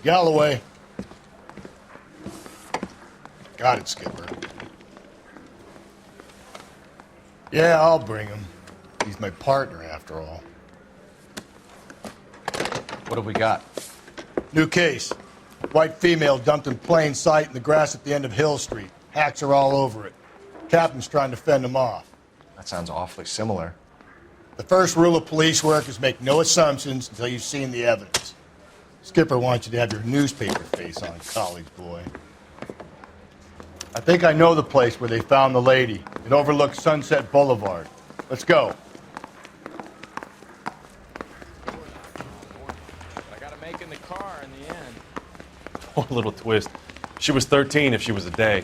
Galloway. Got it, Skipper. Yeah, I'll bring him. He's my partner, after all. What have we got? New case. White female dumped in plain sight in the grass at the end of Hill Street. Hacks are all over it. Captain's trying to fend them off. That sounds awfully similar. The first rule of police work is make no assumptions until you've seen the evidence. Skipper wants you to have your newspaper face on, college boy. I think I know the place where they found the lady. It overlooks Sunset Boulevard. Let's go. I gotta make in the car in the end. Oh, a little twist. She was 13 if she was a day.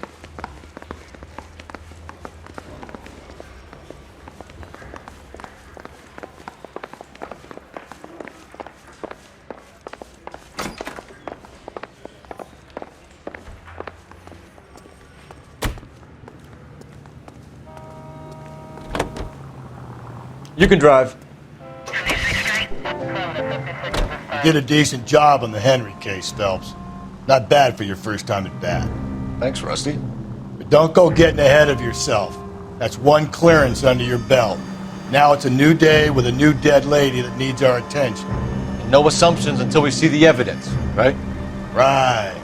You can drive. You did a decent job on the Henry case, Phelps. Not bad for your first time at bat. Thanks, Rusty. But don't go getting ahead of yourself. That's one clearance under your belt. Now it's a new day with a new dead lady that needs our attention. And no assumptions until we see the evidence, right? Right.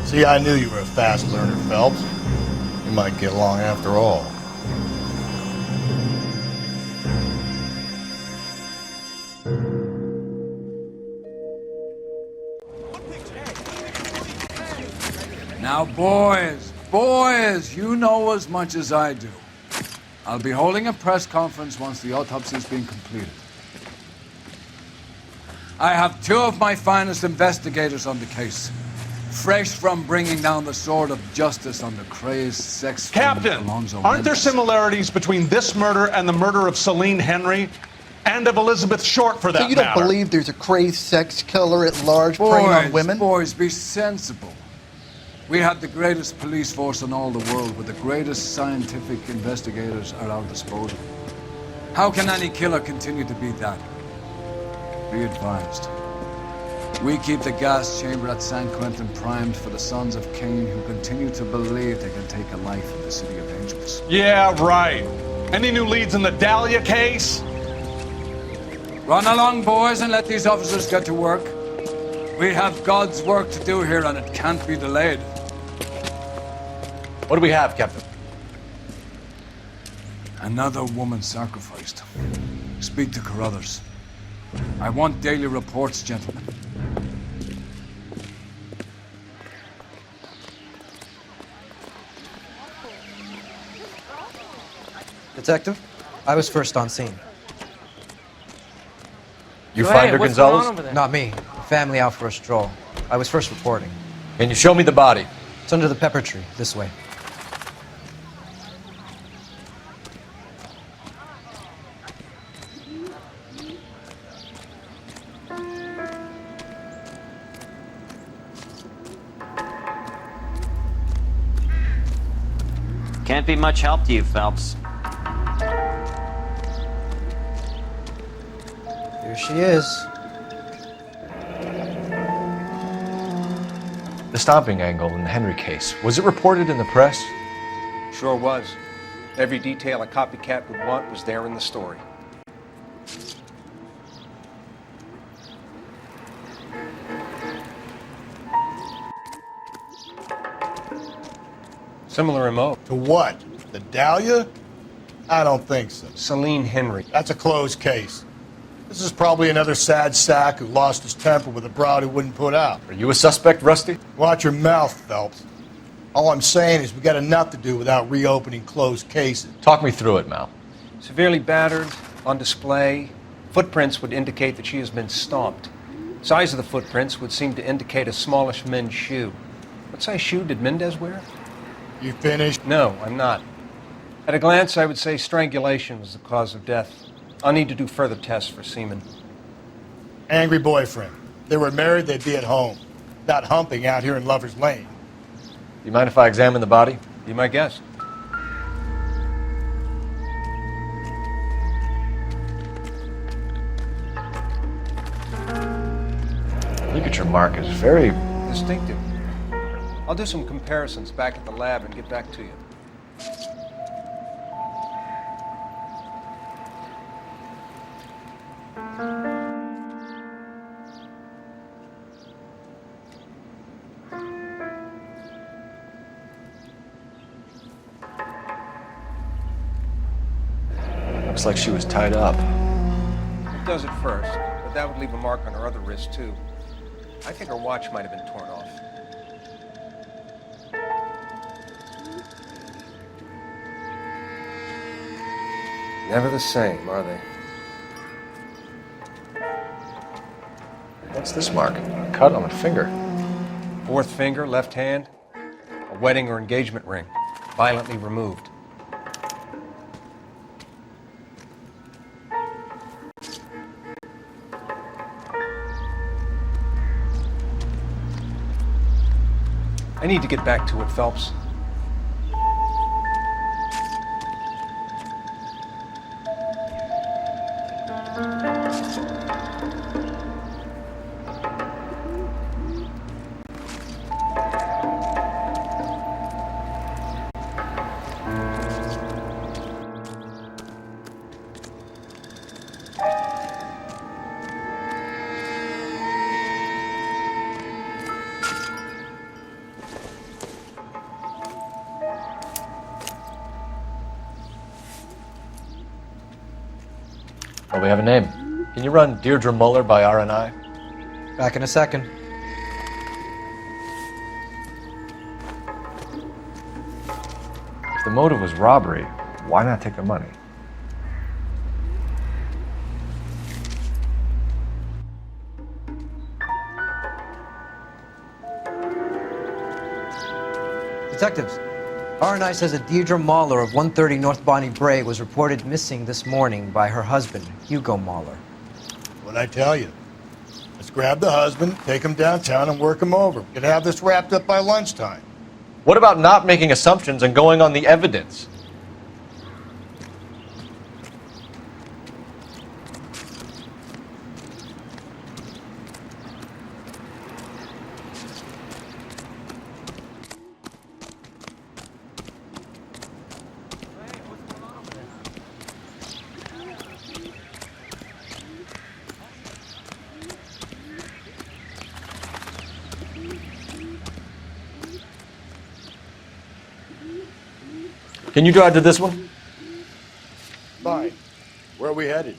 See, I knew you were a fast learner, Phelps. You might get along after all. Now, boys, you know as much as I do. I'll be holding a press conference once the autopsy's been completed. I have two of my finest investigators on the case, fresh from bringing down the sword of justice on the crazed sex Captain, Alonzo aren't there Mendes. similarities between this murder and the murder of Celine Henry? And of Elizabeth Short, for that So you don't matter? believe there's a crazed sex killer at large preying on women? Boys, be sensible. We have the greatest police force in all the world, with the greatest scientific investigators at our disposal. How can any killer continue to be that? Be advised. We keep the gas chamber at San Quentin primed for the sons of Cain who continue to believe they can take a life in the City of Angels. Yeah, right. Any new leads in the Dahlia case? Run along, boys, and let these officers get to work. We have God's work to do here, and it can't be delayed. What do we have, Captain? Another woman sacrificed. Speak to Carruthers. I want daily reports, gentlemen. Detective, I was first on scene. You find her, what's going on Gonzalez? over there? Not me. Family out for a stroll. I was first reporting. Can you show me the body? It's under the pepper tree, this way. Can't be much help to you, Phelps. Here she is. The stomping angle in the Henry case. Was it reported in the press? Sure was. Every detail a copycat would want was there in the story. Similar MO. To what? The Dahlia? I don't think so. Celine Henry. That's a closed case. This is probably another sad sack who lost his temper with a broad who wouldn't put out. Are you a suspect, Rusty? Watch your mouth, Phelps. All I'm saying is we got enough to do without reopening closed cases. Talk me through it, Mal. Severely battered, on display. Footprints would indicate that she has been stomped. Size of the footprints would seem to indicate a smallish men's shoe. What size shoe did Mendez wear? You finished? No, I'm not. At a glance, I would say strangulation was the cause of death. I'll need to do further tests for semen. Angry boyfriend. If they were married, they'd be at home. Not humping out here in Lover's Lane. Do you mind if I examine the body? Be my guest. Ligature mark is very... Distinctive. I'll do some comparisons back at the lab and get back to you. Looks like she was tied up. It does at first, but that would leave a mark on her other wrist, too. I think her watch might have been torn off. Never the same, are they? What's this mark? A cut on a finger. Fourth finger, left hand, a wedding or engagement ring, violently removed. I need to get back to it, Phelps. Well, we have a name. Can you run Deirdre Muller by RNI? Back in a second. If the motive was robbery, why not take the money? Detectives, RNI says that Deirdre Mahler of 130 North Bonnie Bray was reported missing this morning by her husband, Hugo Mahler. What'd I tell you? Let's grab the husband, take him downtown, and work him over. We could have this wrapped up by lunchtime. What about not making assumptions and going on the evidence? Can you drive to this one? Fine. Where are we headed?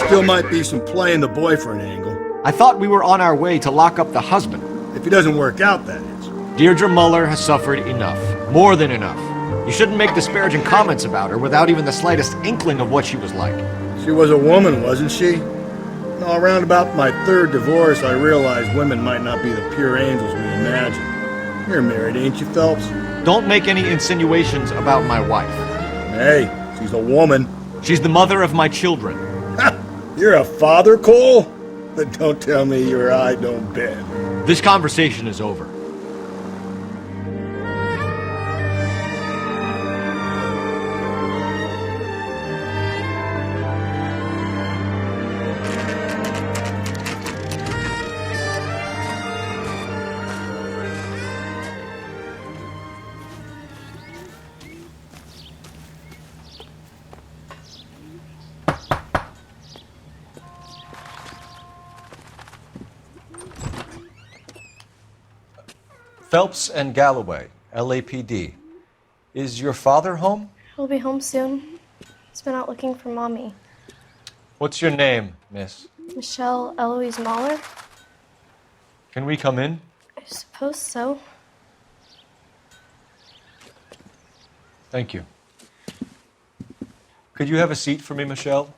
Still might be some play in the boyfriend angle. I thought we were on our way to lock up the husband. If he doesn't work out, that is. Deirdre Muller has suffered enough. More than enough. You shouldn't make disparaging comments about her without even the slightest inkling of what she was like. She was a woman, wasn't she? No, around about my third divorce, I realized women might not be the pure angels we imagine. You're married, ain't you, Phelps? Don't make any insinuations about my wife. Hey, she's a woman. She's the mother of my children. You're a father, Cole? But don't tell me your eye don't bend. This conversation is over. Phelps and Galloway, LAPD. Is your father home? He'll be home soon. He's been out looking for Mommy. What's your name, miss? Michelle Eloise Mahler? Can we come in? I suppose so. Thank you. Could you have a seat for me, Michelle?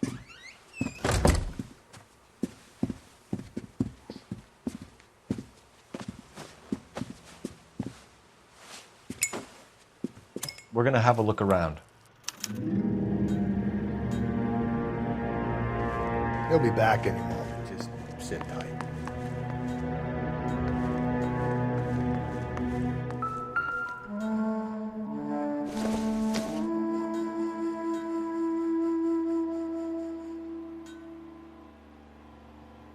We're going to have a look around. He'll be back any moment. Just sit tight.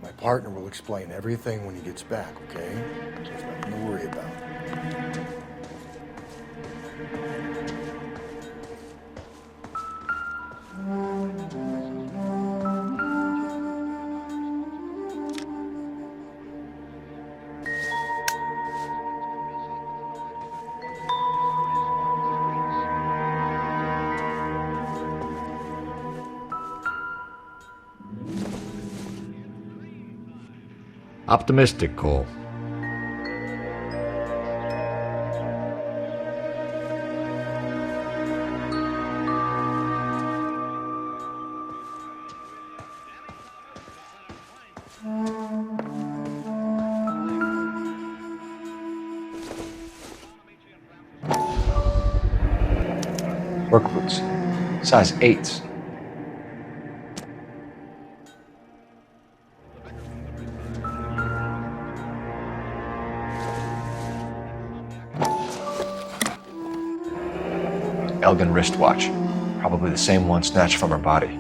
My partner will explain everything when he gets back, okay? There's nothing to worry about. Optimistic, Cole. Work boots. Size 8s. Elgin wristwatch. Probably the same one snatched from her body.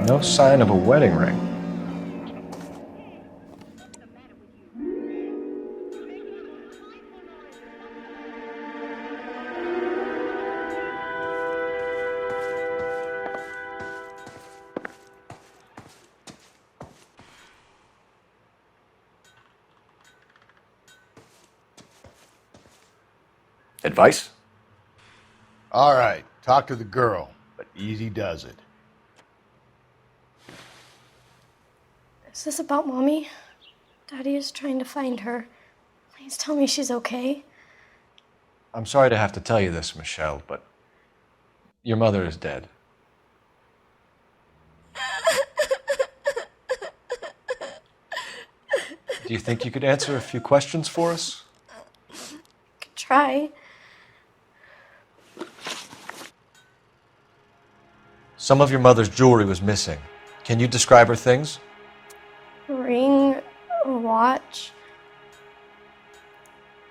No sign of a wedding ring. Advice? All right, talk to the girl, but easy does it. Is this about Mommy? Daddy is trying to find her. Please tell me she's okay. I'm sorry to have to tell you this, Michelle, but your mother is dead. Do you think you could answer a few questions for us? Could try. Some of your mother's jewelry was missing. Can you describe her things? A ring, a watch.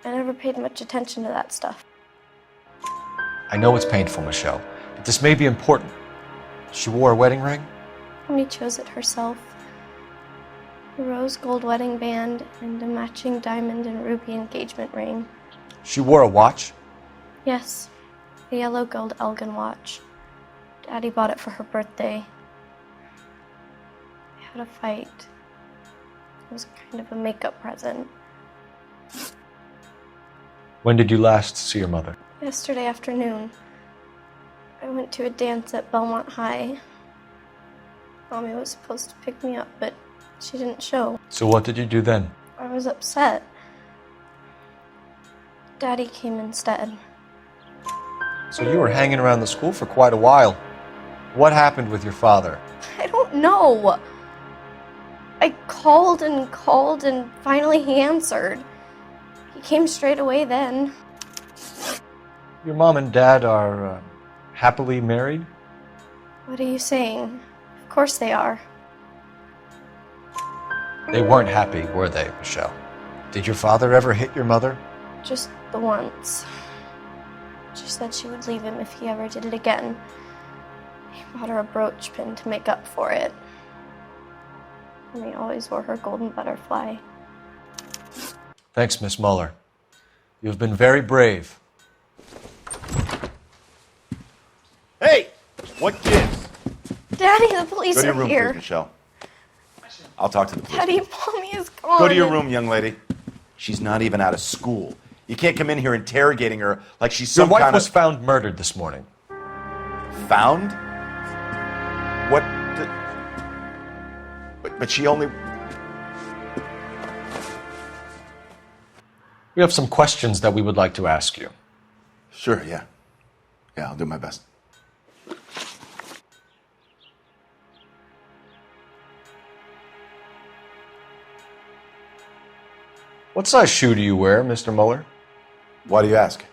I never paid much attention to that stuff. I know it's painful, Michelle, but this may be important. She wore a wedding ring? Mommy chose it herself. A rose gold wedding band and a matching diamond and ruby engagement ring. She wore a watch? Yes, a yellow gold Elgin watch. Daddy bought it for her birthday. They had a fight. It was kind of a makeup present. When did you last see your mother? Yesterday afternoon, I went to a dance at Belmont High. Mommy was supposed to pick me up, but she didn't show. So what did you do then? I was upset. Daddy came instead. So you were hanging around the school for quite a while. What happened with your father? I don't know. I called and finally he answered. He came straight away then. Your mom and dad are happily married? What are you saying? Of course they are. They weren't happy, were they, Michelle? Did your father ever hit your mother? Just the once. She said she would leave him if he ever did it again. He bought her a brooch pin to make up for it. And he always wore her golden butterfly. Thanks, Miss Muller. You have been very brave. Hey! What gives? Daddy, the police Go to your are room, here. please, Michelle. I'll talk to the police. Daddy, Mommy is gone. Go to your room, young lady. She's not even out of school. You can't come in here interrogating her like she's Your some wife kind was of... found murdered this morning. Found? What the... But she only... We have some questions that we would like to ask you. Sure, yeah. Yeah, I'll do my best. What size shoe do you wear, Mr. Mueller? Why do you ask?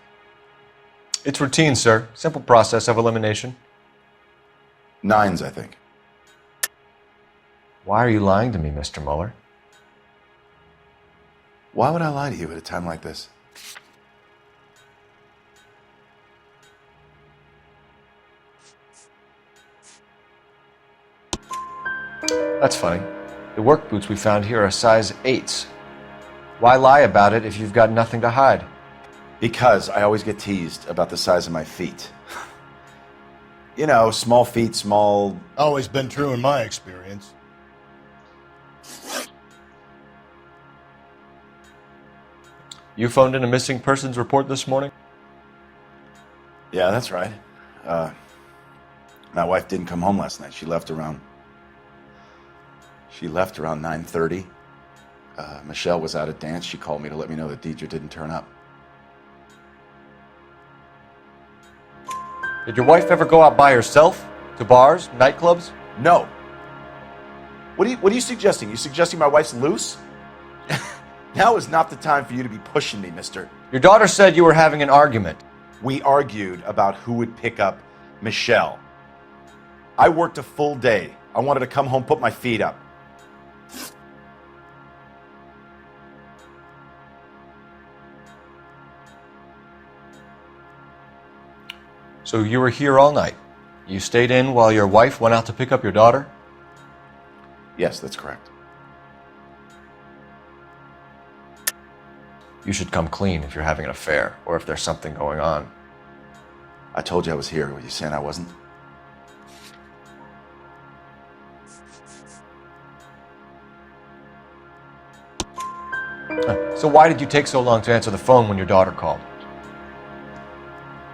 It's routine, sir. Simple process of elimination. 9s, I think. Why are you lying to me, Mr. Mueller? Why would I lie to you at a time like this? That's funny. The work boots we found here are size 8s. Why lie about it if you've got nothing to hide? Because I always get teased about the size of my feet. You know, small feet, small... Always been true in my experience. You phoned in a missing persons report this morning? Yeah, that's right. My wife didn't come home last night. She left around 9:30. Michelle was out at dance. She called me to let me know that Deidre didn't turn up. Did your wife ever go out by herself? To bars, nightclubs? No. What are you suggesting? You suggesting my wife's loose? Now is not the time for you to be pushing me, mister. Your daughter said you were having an argument. We argued about who would pick up Michelle. I worked a full day. I wanted to come home, put my feet up. So you were here all night. You stayed in while your wife went out to pick up your daughter? Yes, that's correct. You should come clean if you're having an affair or if there's something going on. I told you I was here. Were you saying I wasn't? So why did you take so long to answer the phone when your daughter called?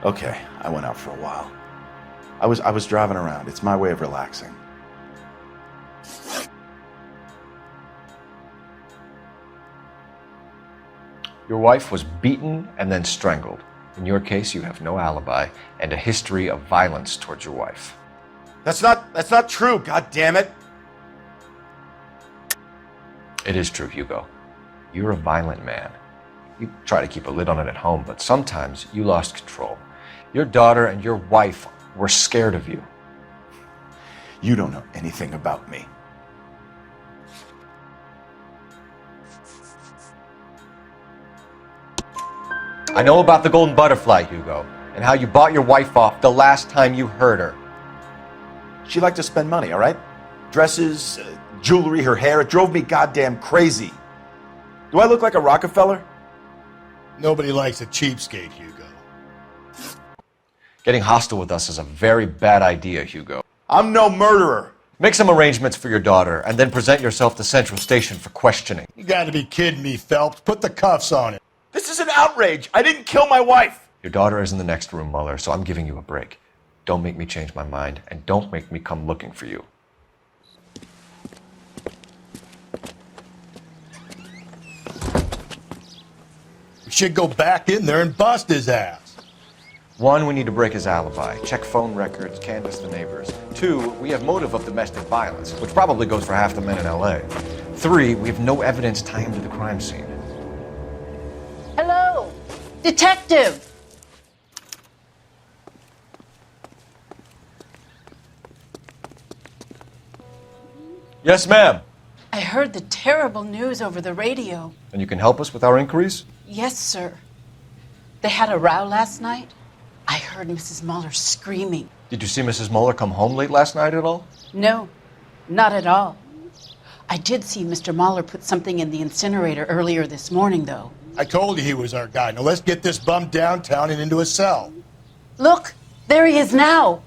Okay, I went out for a while. I was driving around. It's my way of relaxing. Your wife was beaten and then strangled. In your case, you have no alibi and a history of violence towards your wife. That's not true, god damn it. It is true, Hugo. You're a violent man. You try to keep a lid on it at home, but sometimes you lost control. Your daughter and your wife were scared of you. You don't know anything about me. I know about the golden butterfly, Hugo, and how you bought your wife off the last time you heard her. She liked to spend money, all right? Dresses, jewelry, her hair. It drove me goddamn crazy. Do I look like a Rockefeller? Nobody likes a cheapskate, Hugo. Getting hostile with us is a very bad idea, Hugo. I'm no murderer. Make some arrangements for your daughter, and then present yourself to Central Station for questioning. You gotta be kidding me, Phelps. Put the cuffs on it. This is an outrage. I didn't kill my wife. Your daughter is in the next room, Mueller, so I'm giving you a break. Don't make me change my mind, and don't make me come looking for you. We should go back in there and bust his ass. 1, we need to break his alibi, check phone records, canvass the neighbors. 2, we have motive of domestic violence, which probably goes for half the men in LA. 3, we have no evidence tying him to the crime scene. Hello, detective. Yes, ma'am. I heard the terrible news over the radio. And you can help us with our inquiries? Yes, sir. They had a row last night. I heard Mrs. Mueller screaming. Did you see Mrs. Mueller come home late last night at all? No, not at all. I did see Mr. Mueller put something in the incinerator earlier this morning, though. I told you he was our guy. Now let's get this bum downtown and into a cell. Look, there he is now.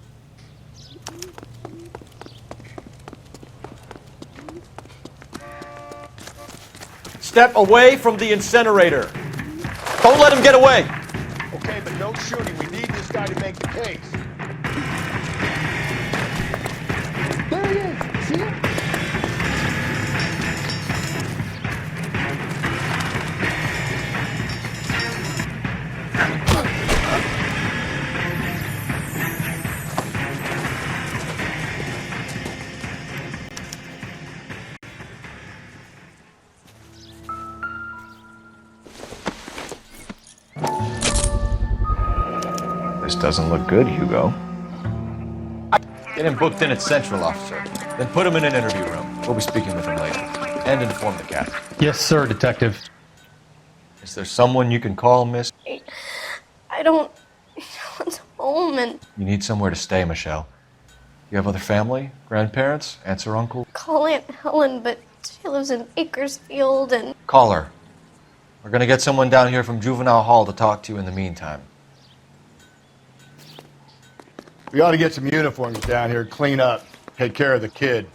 Step away from the incinerator. Don't let him get away. Okay, but no shooting. We need this guy to make the case. There he is. See him? This doesn't look good, Hugo. Get him booked in at Central, officer. Then put him in an interview room. We'll be speaking with him later. And inform the captain. Yes, sir, Detective. Is there someone you can call, miss? I don't. No one's home, and You need somewhere to stay, Michelle. You have other family? Grandparents? Aunts or uncle? call Aunt Helen, but she lives in Bakersfield, and Call her. We're gonna get someone down here from Juvenile Hall to talk to you in the meantime. We ought to get some uniforms down here, clean up, take care of the kid.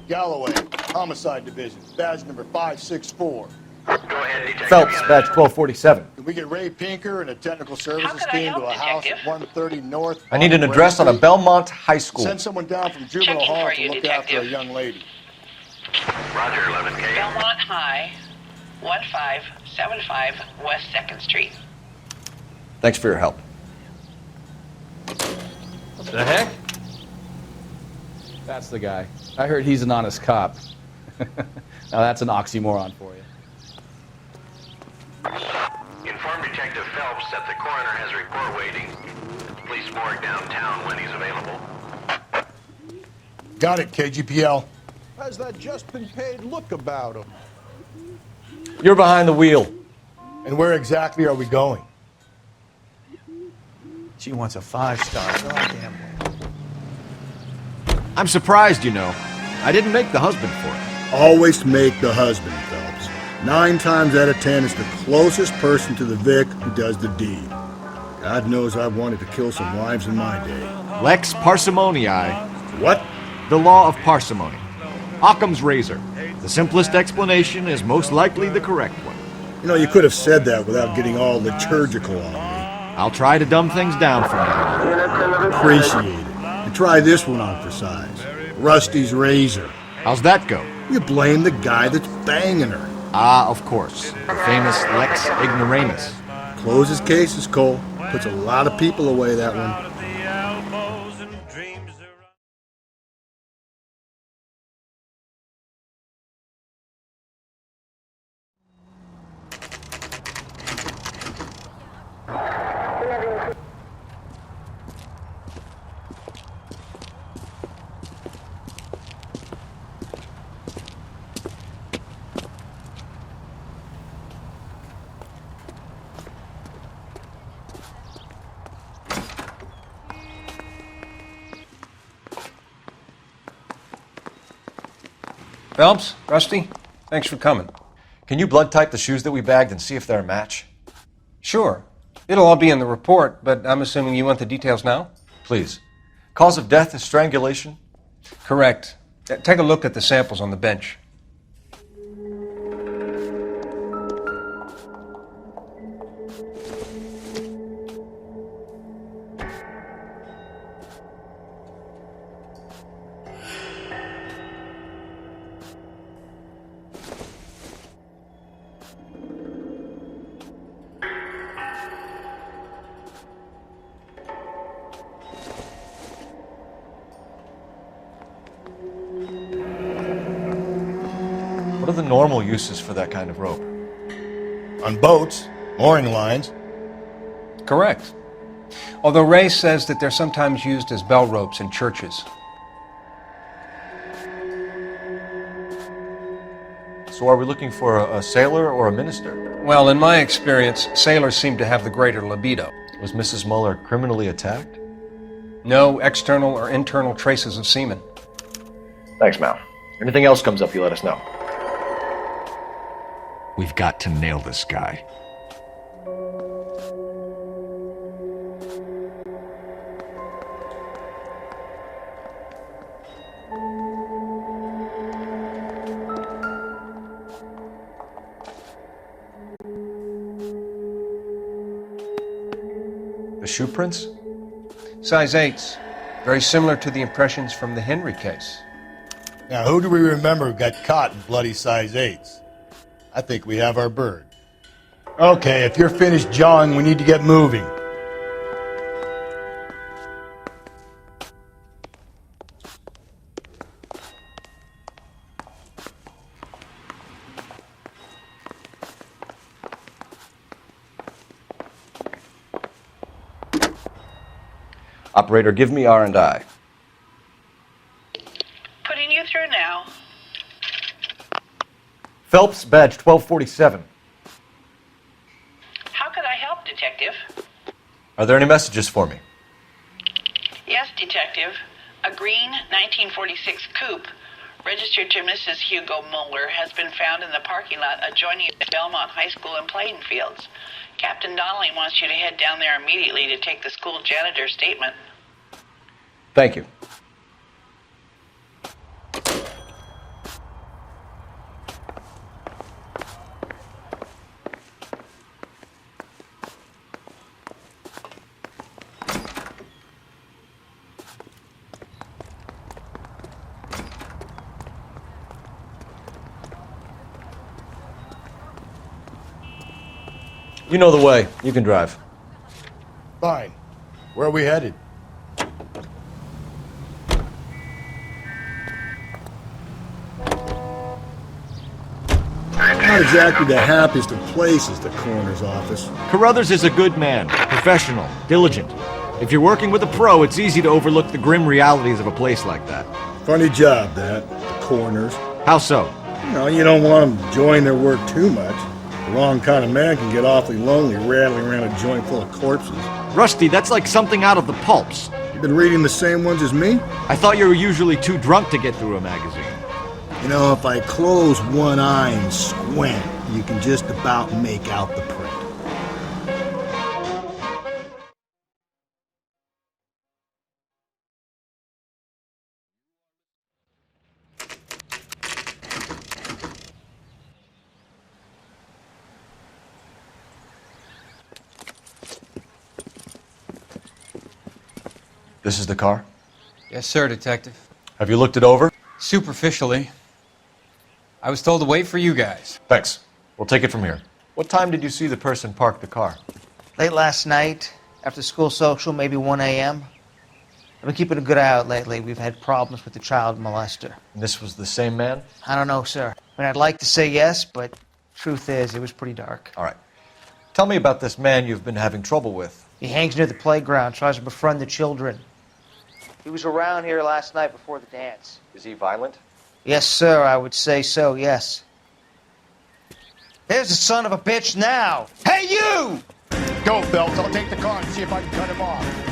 Galloway, Homicide Division, badge number 564. Phelps, badge 1247. Can we get Ray Pinker and a technical services team to a house at 130 North? I need an address on a Belmont High School. Send someone down from Juvenile Hall to look after a young lady. Roger, 11K. Belmont High, 1575 West 2nd Street. Thanks for your help. The heck? That's the guy. I heard he's an honest cop. Now that's an oxymoron for you. Inform Detective Phelps that the coroner has a report waiting. Police morgue downtown when he's available. Got it, KGPL. How's that just been paid look about him? You're behind the wheel. And where exactly are we going? She wants a 5-star. Goddamn. I'm surprised, you know. I didn't make the husband for it. Always make the husband, Phelps. 9 times out of 10, it's the closest person to the Vic who does the deed. God knows I've wanted to kill some wives in my day. Lex parsimoniae. What? The law of parsimony. Occam's razor. The simplest explanation is most likely the correct one. You know, you could have said that without getting all liturgical on me. I'll try to dumb things down from now on. Appreciate it. And try this one on for size. Rusty's razor. How's that go? You blame the guy that's banging her. Ah, of course. The famous Lex ignoramus. Closes cases, Cole. Puts a lot of people away, that one. Phelps, Rusty, thanks for coming. Can you blood type the shoes that we bagged and see if they're a match? Sure. It'll all be in the report, but I'm assuming you want the details now? Please. Cause of death is strangulation? Correct. Take a look at the samples on the bench. What are the normal uses for that kind of rope? On boats, mooring lines. Correct. Although Ray says that they're sometimes used as bell ropes in churches. So are we looking for a sailor or a minister? Well, in my experience, sailors seem to have the greater libido. Was Mrs. Muller criminally attacked? No external or internal traces of semen. Thanks, Mal. Anything else comes up, you let us know. We've got to nail this guy. The shoe prints? Size 8s. Very similar to the impressions from the Henry case. Now, who do we remember who got caught in bloody size 8s? I think we have our bird. Okay, if you're finished jawing, we need to get moving. Operator, give me R&I. Putting you through now. Phelps, badge 1247. How could I help, Detective? Are there any messages for me? Yes, Detective. A green 1946 coupe, registered to Mrs. Hugo Muller, has been found in the parking lot adjoining Belmont High School and playing fields. Captain Donnelly wants you to head down there immediately to take the school janitor's statement. Thank you. You know the way. You can drive. Fine. Where are we headed? Not exactly the happiest of places, the coroner's office. Carruthers is a good man, professional, diligent. If you're working with a pro, it's easy to overlook the grim realities of a place like that. Funny job, that. The coroner's. How so? You don't want them enjoying their work too much. The wrong kind of man can get awfully lonely rattling around a joint full of corpses. Rusty, that's like something out of the pulps. You been reading the same ones as me? I thought you were usually too drunk to get through a magazine. If I close one eye and squint, you can just about make out the print. This is the car? Yes, sir, Detective. Have you looked it over? Superficially. I was told to wait for you guys. Thanks. We'll take it from here. What time did you see the person park the car? Late last night, after school social, maybe 1 a.m. I've been keeping a good eye out lately. We've had problems with the child molester. And this was the same man? I don't know, sir. I'd like to say yes, but truth is, it was pretty dark. All right. Tell me about this man you've been having trouble with. He hangs near the playground, tries to befriend the children. He was around here last night before the dance. Is he violent? Yes, sir, I would say so, yes. There's the son of a bitch now! Hey, you! Go, Phelps. I'll take the car and see if I can cut him off.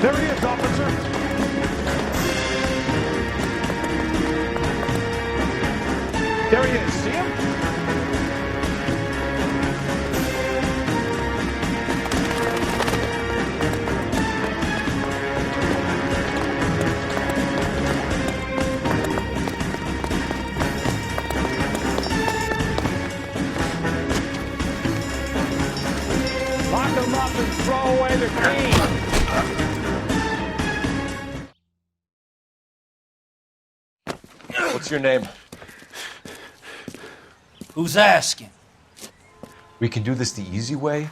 There he is, officer. There he is. See him? Lock him up and throw away the key. What's your name? Who's asking? We can do this the easy way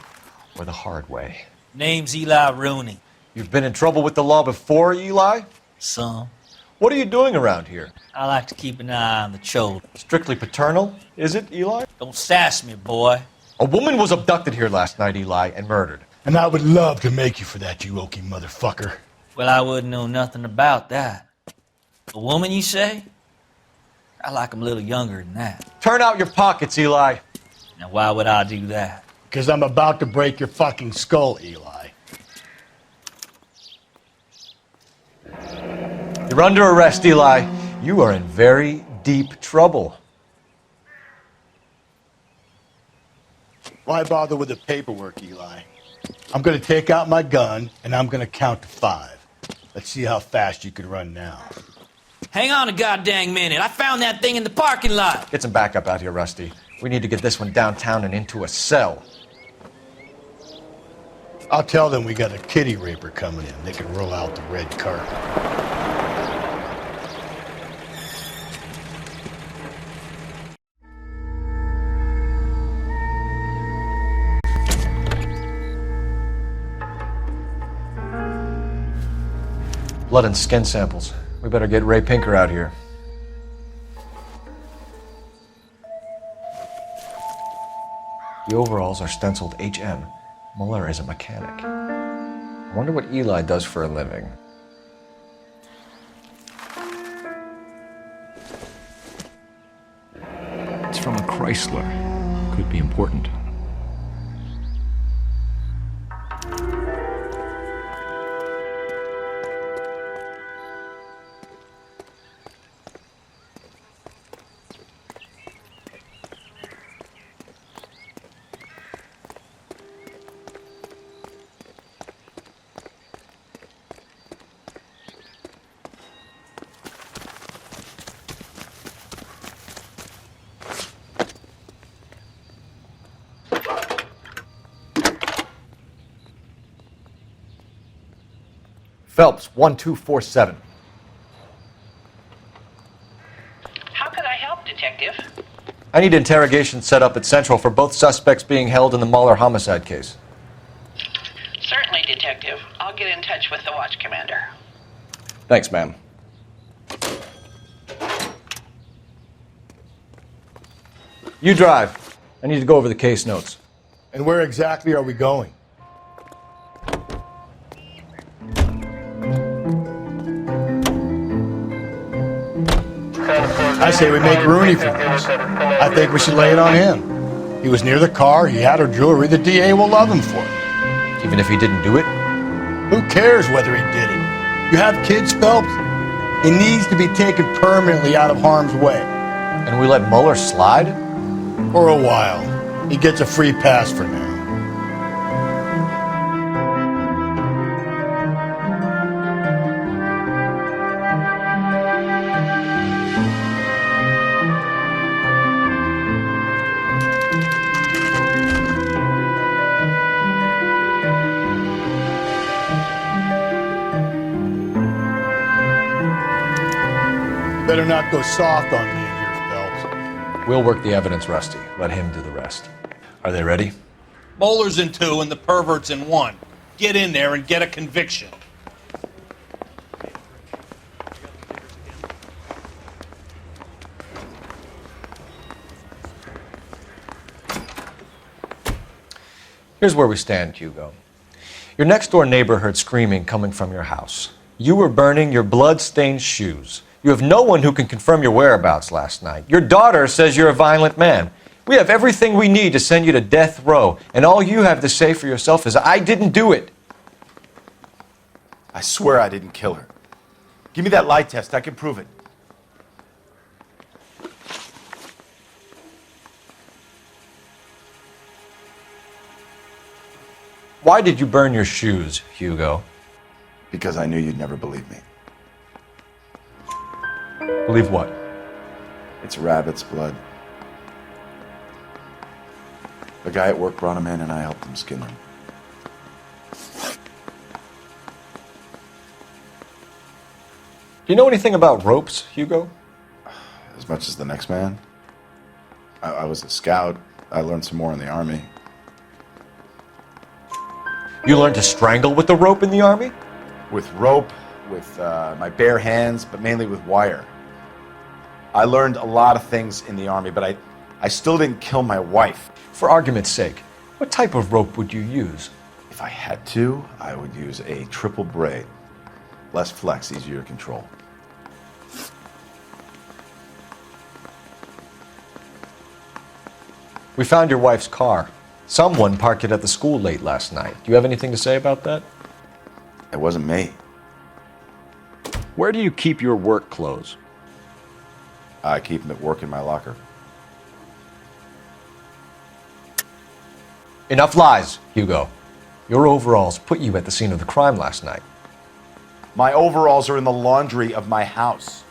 or the hard way. Name's Eli Rooney. You've been in trouble with the law before, Eli? Some. What are you doing around here? I like to keep an eye on the children. Strictly paternal, is it, Eli? Don't sass me, boy. A woman was abducted here last night, Eli, and murdered. And I would love to make you for that, you oaky motherfucker. Well, I wouldn't know nothing about that. A woman, you say? I like 'em a little younger than that. Turn out your pockets, Eli. Now, why would I do that? Because I'm about to break your fucking skull, Eli. You're under arrest, Eli. You are in very deep trouble. Why bother with the paperwork, Eli? I'm going to take out my gun, and I'm going to count to 5. Let's see how fast you can run now. Hang on a goddamn minute. I found that thing in the parking lot. Get some backup out here, Rusty. We need to get this one downtown and into a cell. I'll tell them we got a kitty raper coming in. They can roll out the red carpet. Blood and skin samples. We better get Ray Pinker out here. The overalls are stenciled HM. Muller is a mechanic. I wonder what Eli does for a living. It's from a Chrysler. Could be important. Phelps, 1247. How could I help, Detective? I need interrogation set up at Central for both suspects being held in the Muller homicide case. Certainly, Detective. I'll get in touch with the watch commander. Thanks, ma'am. You drive. I need to go over the case notes. And where exactly are we going? I say we make Rooney for this. I think we should lay it on him. He was near the car, he had her jewelry, the DA will love him for it. Even if he didn't do it? Who cares whether he did it? You have kids, Phelps? He needs to be taken permanently out of harm's way. And we let Muller slide? For a while. He gets a free pass for now. Better not go soft on me in here, Phelps. We'll work the evidence, Rusty. Let him do the rest. Are they ready? Moeller's in 2 and the pervert's in 1. Get in there and get a conviction. Here's where we stand, Hugo. Your next-door neighbor heard screaming coming from your house. You were burning your blood-stained shoes. You have no one who can confirm your whereabouts last night. Your daughter says you're a violent man. We have everything we need to send you to death row, and all you have to say for yourself is, I didn't do it. I swear I didn't kill her. Give me that lie test. I can prove it. Why did you burn your shoes, Hugo? Because I knew you'd never believe me. Believe what? It's rabbit's blood. The guy at work brought him in and I helped him skin them. Do you know anything about ropes, Hugo? As much as the next man. I was a scout. I learned some more in the Army. You learned to strangle with the rope in the Army? With rope, with my bare hands, but mainly with wire. I learned a lot of things in the Army, but I still didn't kill my wife. For argument's sake, what type of rope would you use? If I had to, I would use a triple braid. Less flex, easier to control. We found your wife's car. Someone parked it at the school late last night. Do you have anything to say about that? It wasn't me. Where do you keep your work clothes? I keep them at work in my locker. Enough lies, Hugo. Your overalls put you at the scene of the crime last night. My overalls are in the laundry of my house.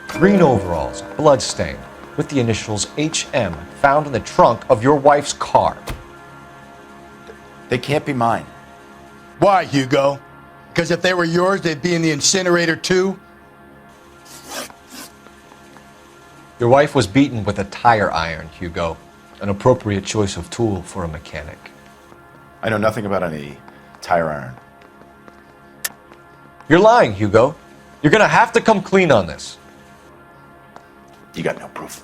Green overalls, blood-stained, with the initials HM found in the trunk of your wife's car. They can't be mine. Why, Hugo? Because if they were yours, they'd be in the incinerator too? Your wife was beaten with a tire iron, Hugo. An appropriate choice of tool for a mechanic. I know nothing about any tire iron. You're lying, Hugo. You're gonna have to come clean on this. You got no proof.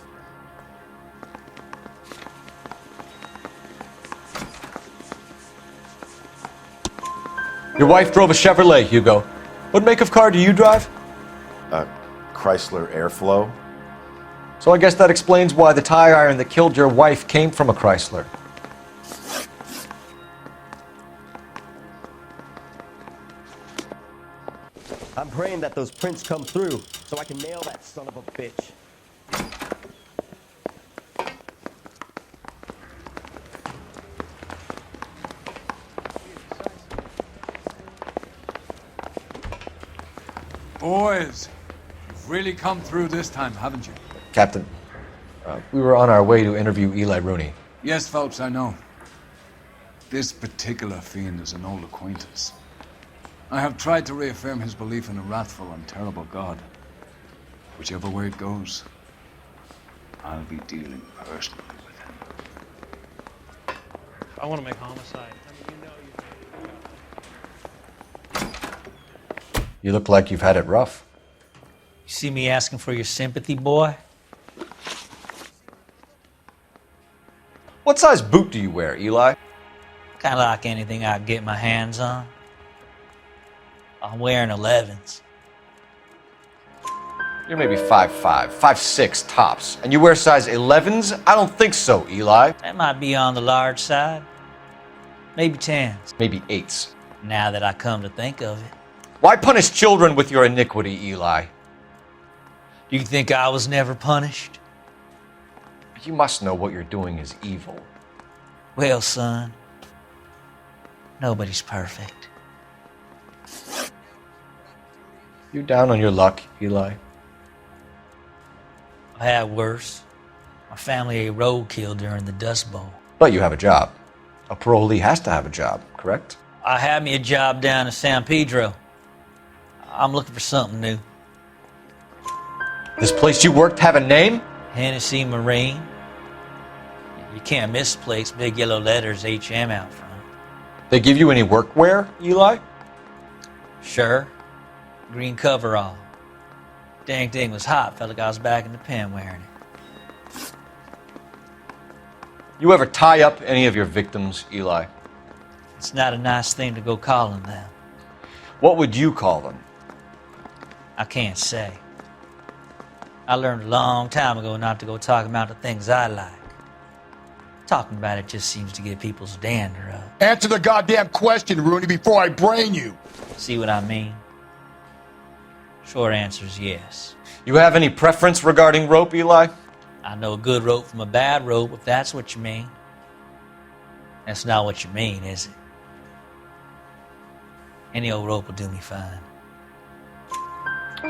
Your wife drove a Chevrolet, Hugo. What make of car do you drive? A Chrysler Airflow. So I guess that explains why the tire iron that killed your wife came from a Chrysler. I'm praying that those prints come through so I can nail that son of a bitch. Boys, you've really come through this time, haven't you? Captain, we were on our way to interview Eli Rooney. Yes, Phelps, I know. This particular fiend is an old acquaintance. I have tried to reaffirm his belief in a wrathful and terrible God. Whichever way it goes, I'll be dealing personally with him. I want to make homicide. You look like you've had it rough. You see me asking for your sympathy, boy? What size boot do you wear, Eli? Kind of like anything I can get my hands on. I'm wearing 11s. You're maybe 5'5", 5'6" tops. And you wear size 11s? I don't think so, Eli. That might be on the large side. Maybe 10s. Maybe 8s. Now that I come to think of it. Why punish children with your iniquity, Eli? Do you think I was never punished? You must know what you're doing is evil. Well, son, nobody's perfect. You down on your luck, Eli? I had worse. My family ate roadkill during the Dust Bowl. But you have a job. A parolee has to have a job, correct? I had me a job down in San Pedro. I'm looking for something new. This place you worked have a name? Hennessy Marine. You can't miss the place. Big yellow letters, HM out front. They give you any workwear, Eli? Sure. Green coverall. Dang thing was hot. Felt like I was back in the pen wearing it. You ever tie up any of your victims, Eli? It's not a nice thing to go calling them. What would you call them? I can't say. I learned a long time ago not to go talking about the things I like. Talking about it just seems to get people's dander up. Answer the goddamn question, Rooney, before I brain you. See what I mean? Short answer is yes. You have any preference regarding rope, Eli? I know a good rope from a bad rope, if that's what you mean. That's not what you mean, is it? Any old rope will do me fine.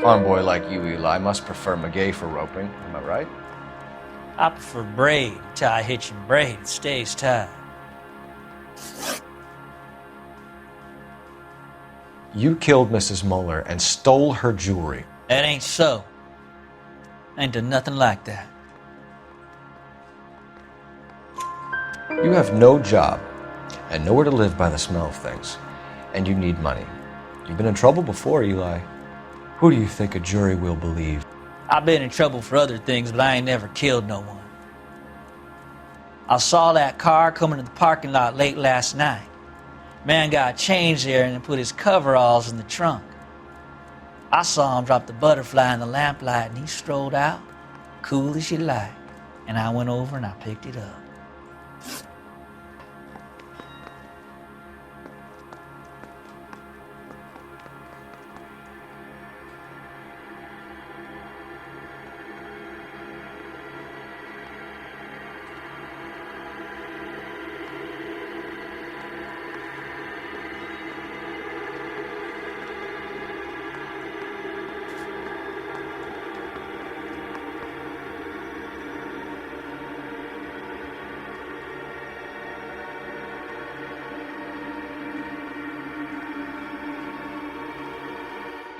Farm boy like you, Eli, must prefer McGay for roping. Am I right? I prefer braid. Tie, hitch, and braid. It stays tied. You killed Mrs. Muller and stole her jewelry. That ain't so. I ain't done nothing like that. You have no job and nowhere to live by the smell of things. And you need money. You've been in trouble before, Eli. Who do you think a jury will believe? I've been in trouble for other things, but I ain't never killed no one. I saw that car coming to the parking lot late last night. Man got changed there and put his coveralls in the trunk. I saw him drop the butterfly in the lamplight and he strolled out, cool as you like. And I went over and I picked it up.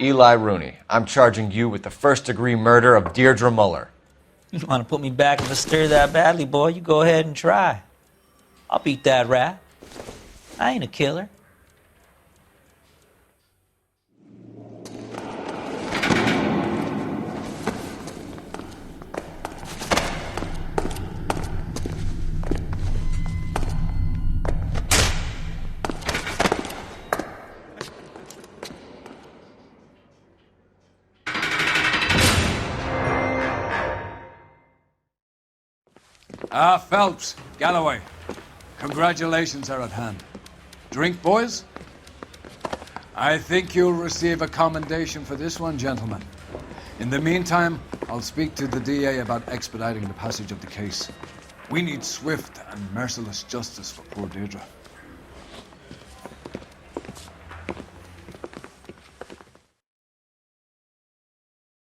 Eli Rooney, I'm charging you with the first-degree murder of Deirdre Muller. You want to put me back in the stir that badly, boy, you go ahead and try. I'll beat that rat. I ain't a killer. Phelps, Galloway, congratulations are at hand. Drink, boys? I think you'll receive a commendation for this one, gentlemen. In the meantime, I'll speak to the DA about expediting the passage of the case. We need swift and merciless justice for poor Deirdre.